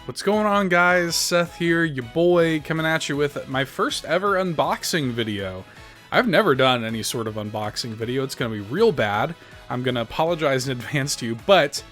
What's going on, guys? Seth here, your boy, coming at you with my first ever unboxing video. I've never done any sort of unboxing video. It's going to be real bad. I'm going to apologize in advance to you, but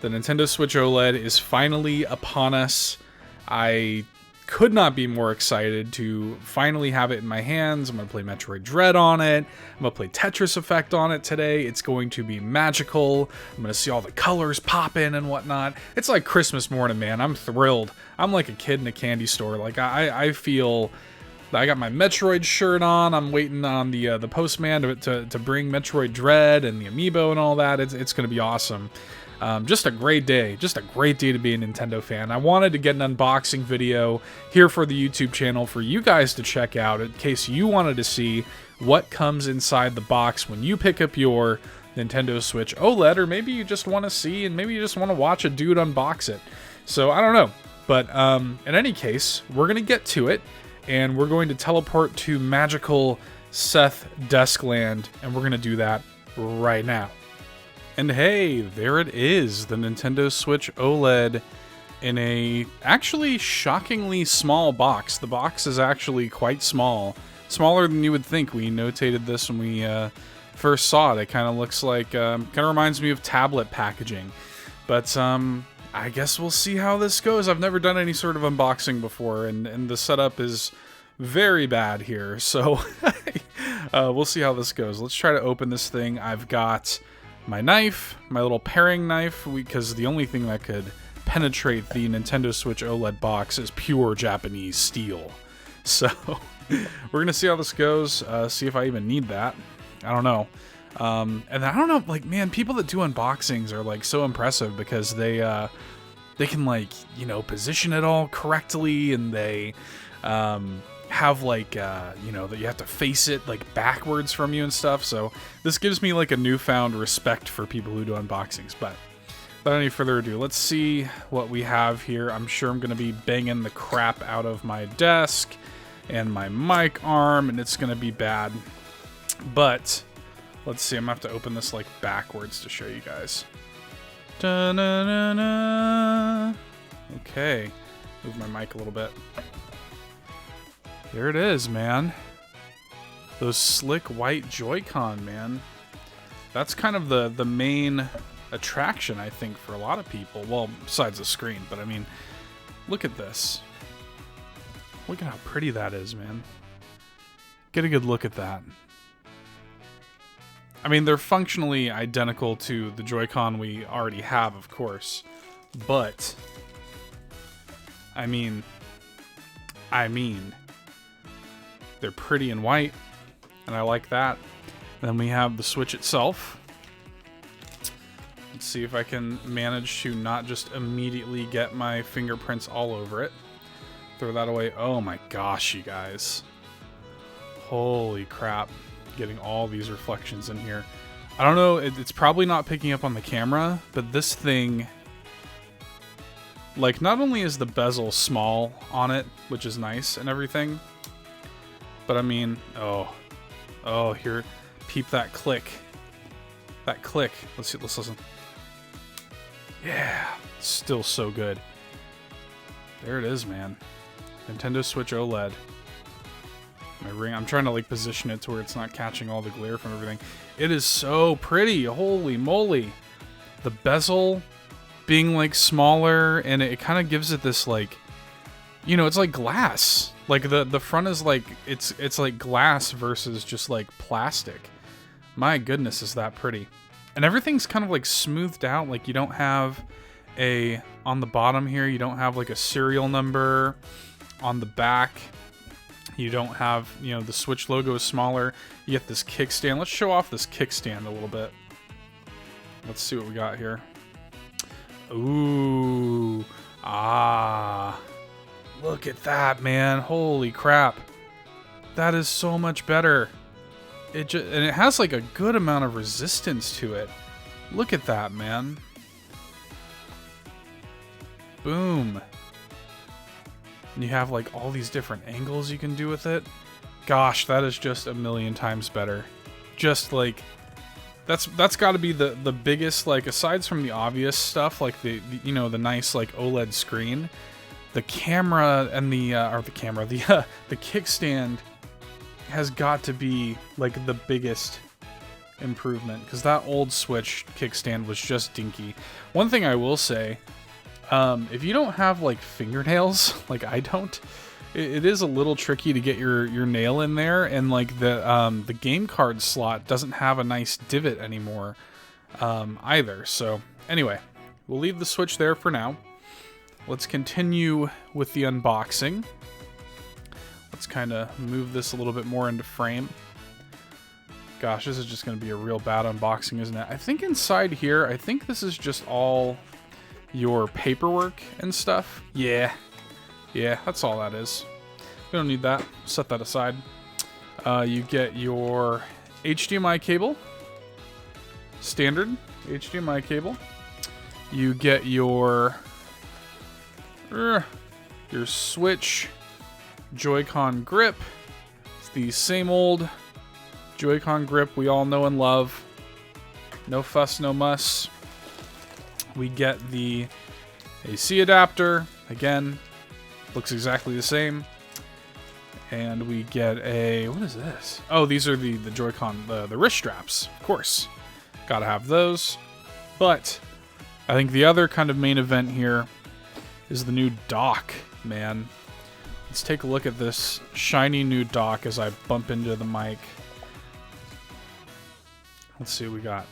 the Nintendo Switch OLED is finally upon us. I could not be more excited to finally have it in my hands. I'm going to play Metroid Dread on it. I'm going to play Tetris Effect on it today. It's going to be magical. I'm going to see all the colors pop in and whatnot. It's like Christmas morning, man. I'm thrilled. I'm like a kid in a candy store. Like I feel... I got my Metroid shirt on. I'm waiting on the postman to bring Metroid Dread and the amiibo and all that. It's going to be awesome. Just a great day. Just a great day to be a Nintendo fan. I wanted to get an unboxing video here for the YouTube channel for you guys to check out in case you wanted to see what comes inside the box when you pick up your Nintendo Switch OLED, or maybe you just want to see and maybe you just want to watch a dude unbox it. So I don't know. But in any case, we're going to get to it. And we're going to teleport to magical Seth Deskland, and we're going to do that right now. And hey, there it is, the Nintendo Switch OLED in a actually shockingly small box. The box is actually quite small, smaller than you would think. We notated this when we first saw it. It kind of looks like, kind of reminds me of tablet packaging. But I guess we'll see how this goes. I've never done any sort of unboxing before, and the setup is very bad here. So we'll see how this goes. Let's try to open this thing. I've got my knife, my little paring knife, because the only thing that could penetrate the Nintendo Switch OLED box is pure Japanese steel. So we're going to see how this goes, see if I even need that. I don't know. And I don't know, like, man, people that do unboxings are like so impressive because they can, like, you know, position it all correctly, and they have like you know, that you have to face it like backwards from you and stuff. So this gives me like a newfound respect for people who do unboxings. But without any further ado, let's see what we have here. I'm sure I'm gonna be banging the crap out of my desk and my mic arm, and it's gonna be bad. But let's see, I'm gonna have to open this like backwards to show you guys. Da-na-na-na. Okay, move my mic a little bit. There it is, man. Those slick white Joy-Con, man. That's kind of the main attraction, I think, for a lot of people. Well, besides the screen, but I mean, look at this. Look at how pretty that is, man. Get a good look at that. I mean, they're functionally identical to the Joy-Con we already have, of course. But, I mean, they're pretty and white, and I like that. Then we have the Switch itself. Let's see if I can manage to not just immediately get my fingerprints all over it. Throw that away. Oh my gosh, you guys. Holy crap. Getting all these reflections in here. I don't know, it's probably not picking up on the camera, but this thing, like, not only is the bezel small on it, which is nice and everything, but I mean, oh, here, peep that click. That click. Let's see, let's listen. Yeah, still so good. There it is, man. Nintendo Switch OLED. My ring, I'm trying to like position it to where it's not catching all the glare from everything. It is so pretty, holy moly. The bezel being like smaller, and it kind of gives it this like, you know, it's like glass. Like the front is like, it's like glass versus just like plastic. My goodness, is that pretty. And everything's kind of like smoothed out. Like you don't have on the bottom here, you don't have like a serial number. On the back, you don't have, you know, the Switch logo is smaller. You get this kickstand. Let's show off this kickstand a little bit. Let's see what we got here. Ooh, look at that, man. Holy crap. That is so much better. And it has like a good amount of resistance to it. Look at that, man. Boom. And you have like all these different angles you can do with it. Gosh, that is just a million times better. Just like that's got to be the biggest, like, aside from the obvious stuff, like the you know, the nice like OLED screen, the camera and the the kickstand has got to be like the biggest improvement, because that old Switch kickstand was just dinky. One thing I will say, if you don't have like fingernails like I don't, it is a little tricky to get your nail in there, and like the game card slot doesn't have a nice divot anymore either. So anyway, we'll leave the Switch there for now. Let's continue with the unboxing. Let's kind of move this a little bit more into frame. Gosh, this is just going to be a real bad unboxing, isn't it? I think inside here, I think this is just all your paperwork and stuff. Yeah, that's all that is. We don't need that. Set that aside. You get your HDMI cable. Standard HDMI cable. You get your Switch Joy-Con grip. It's the same old Joy-Con grip we all know and love. No fuss, no muss. We get the AC adapter. Again, looks exactly the same. And we get a... what is this? Oh, these are the Joy-Con, the wrist straps. Of course. Gotta have those. But I think the other kind of main event here is the new dock, man. Let's take a look at this shiny new dock as I bump into the mic. Let's see what we got.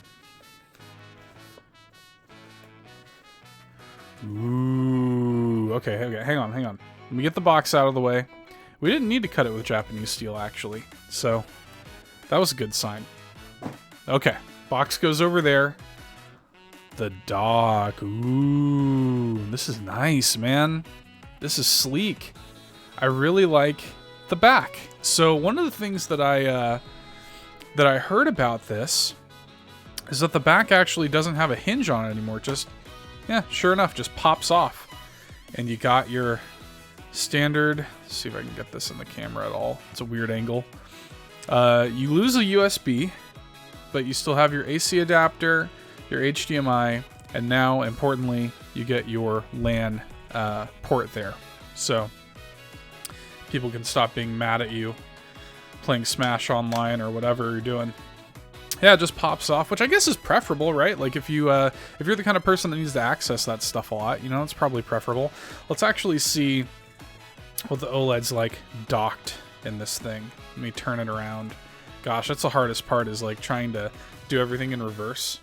Ooh, okay, hang on. Let me get the box out of the way. We didn't need to cut it with Japanese steel, actually, so that was a good sign. Okay, box goes over there. The dock, ooh, this is nice, man. This is sleek. I really like the back. So one of the things that I heard about this is that the back actually doesn't have a hinge on it anymore. Just, yeah, sure enough, just pops off. And you got your standard, let's see if I can get this in the camera at all. It's a weird angle. You lose a USB, but you still have your AC adapter, your HDMI, and now, importantly, you get your LAN port there. So people can stop being mad at you playing Smash Online or whatever you're doing. Yeah, it just pops off, which I guess is preferable, right? Like if you're the kind of person that needs to access that stuff a lot, you know, it's probably preferable. Let's actually see what the OLED's like docked in this thing. Let me turn it around. Gosh, that's the hardest part, is like trying to do everything in reverse.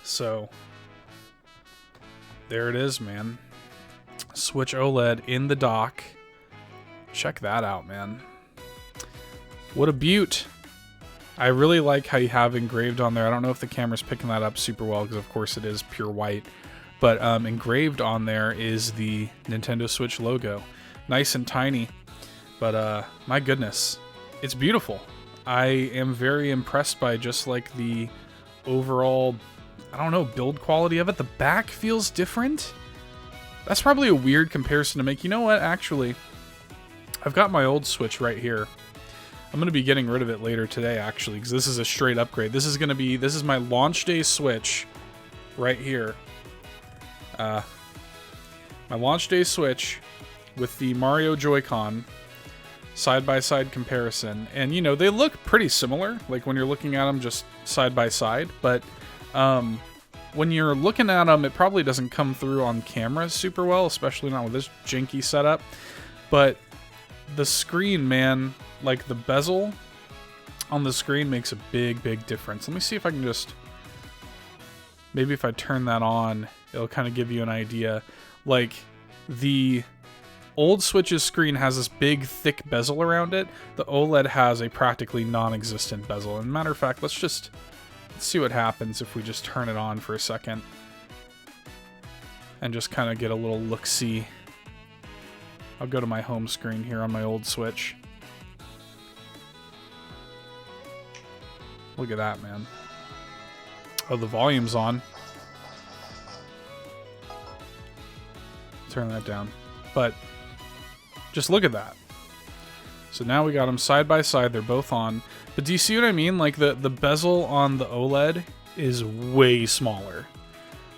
So there it is, man. Switch OLED in the dock. Check that out, man. What a beaut. I really like how you have engraved on there. I don't know if the camera's picking that up super well, because of course it is pure white. But engraved on there is the Nintendo Switch logo. Nice and tiny. But my goodness, it's beautiful. I am very impressed by just like the overall, I don't know, build quality of it. The back feels different. That's probably a weird comparison to make. You know what, actually, I've got my old Switch right here. I'm going to be getting rid of it later today, actually, because this is a straight upgrade. This is my launch day Switch right here. My launch day Switch with the Mario Joy-Con side-by-side comparison. And, you know, they look pretty similar, like when you're looking at them just side-by-side. But when you're looking at them, it probably doesn't come through on camera super well, especially not with this janky setup. But the screen, man, like the bezel on the screen makes a big, big difference. Let me see if I can just, maybe if I turn that on, it'll kind of give you an idea. Like the old Switch's screen has this big, thick bezel around it. The OLED has a practically non-existent bezel. And matter of fact, let's see what happens if we just turn it on for a second and just kind of get a little look-see. I'll go to my home screen here on my old Switch. Look at that, man. Oh, the volume's on. Turn that down. But just look at that. So now we got them side by side. They're both on. But do you see what I mean? Like the bezel on the OLED is way smaller.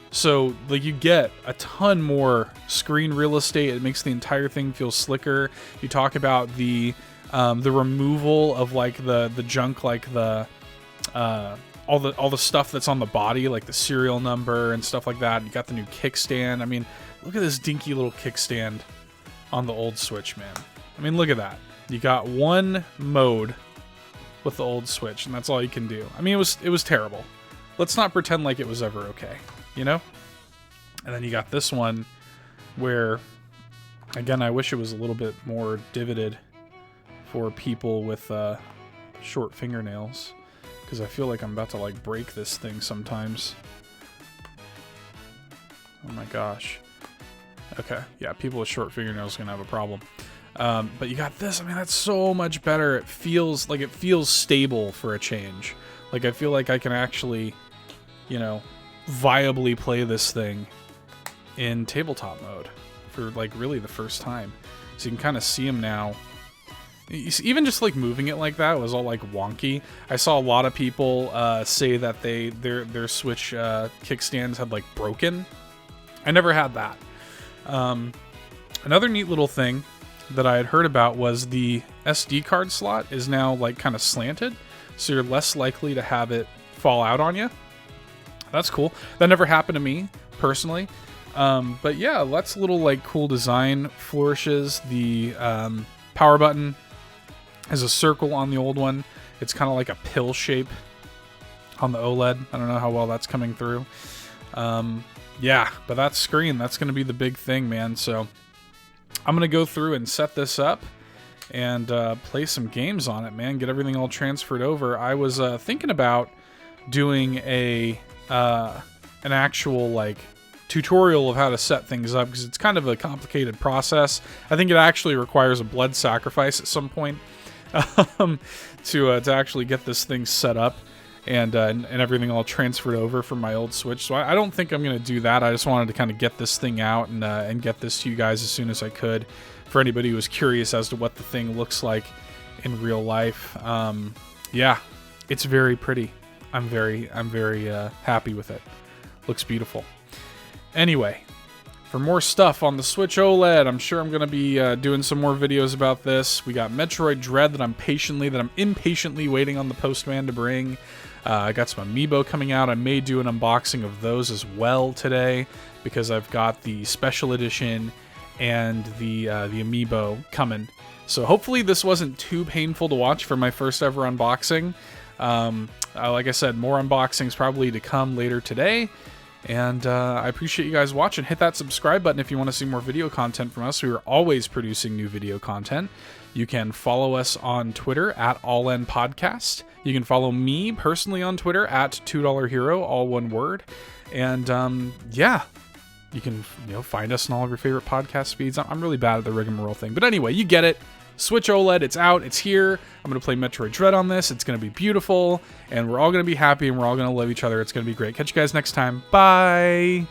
So like you get a ton more screen real estate. It makes the entire thing feel slicker. You talk about the removal of like the junk, like the all the stuff that's on the body, like the serial number and stuff like that. You got the new kickstand. I mean, look at this dinky little kickstand on the old Switch, man. I mean, look at that. You got one mode with the old Switch, and that's all you can do. I mean, it was terrible. Let's not pretend like it was ever okay, you know? And then you got this one where, again, I wish it was a little bit more divoted for people with short fingernails, because I feel like I'm about to like break this thing sometimes. Oh my gosh. Okay, yeah, people with short fingernails are gonna have a problem. But you got this. I mean, that's so much better. It feels stable for a change. Like, I feel like I can actually, you know, viably play this thing in tabletop mode for, like, really the first time. So you can kind of see them now. Even just, like, moving it like that was all, like, wonky. I saw a lot of people say that their Switch kickstands had, like, broken. I never had that. Another neat little thing that I had heard about was the SD card slot is now like kind of slanted, so you're less likely to have it fall out on you. That's cool. That never happened to me personally, but yeah, that's a little like cool design flourishes. The power button has a circle on the old one. It's kind of like a pill shape on the OLED. I don't know how well that's coming through. Yeah, but that screen, that's going to be the big thing, man. So I'm going to go through and set this up and play some games on it, man. Get everything all transferred over. I was thinking about doing an actual like tutorial of how to set things up, because it's kind of a complicated process. I think it actually requires a blood sacrifice at some point to actually get this thing set up and everything all transferred over from my old Switch. So I don't think I'm going to do that. I just wanted to kind of get this thing out and get this to you guys as soon as I could, for anybody who was curious as to what the thing looks like in real life. Yeah, it's very pretty. I'm very happy with it. Looks beautiful. Anyway, for more stuff on the Switch OLED, I'm sure I'm going to be doing some more videos about this. We got Metroid Dread that I'm impatiently waiting on the postman to bring. I got some Amiibo coming out. I may do an unboxing of those as well today, because I've got the special edition and the Amiibo coming. So hopefully this wasn't too painful to watch for my first ever unboxing. Like I said, more unboxings probably to come later today. And I appreciate you guys watching. Hit that subscribe button if you want to see more video content from us. We are always producing new video content. You can follow us on Twitter at AllEnPodcast. You can follow me personally on Twitter at $2hero, all one word. And yeah, you can find us in all of your favorite podcast feeds. I'm really bad at the rigmarole thing, but anyway, you get it. Switch OLED, it's out, it's here. I'm going to play Metroid Dread on this. It's going to be beautiful, and we're all going to be happy, and we're all going to love each other. It's going to be great. Catch you guys next time. Bye!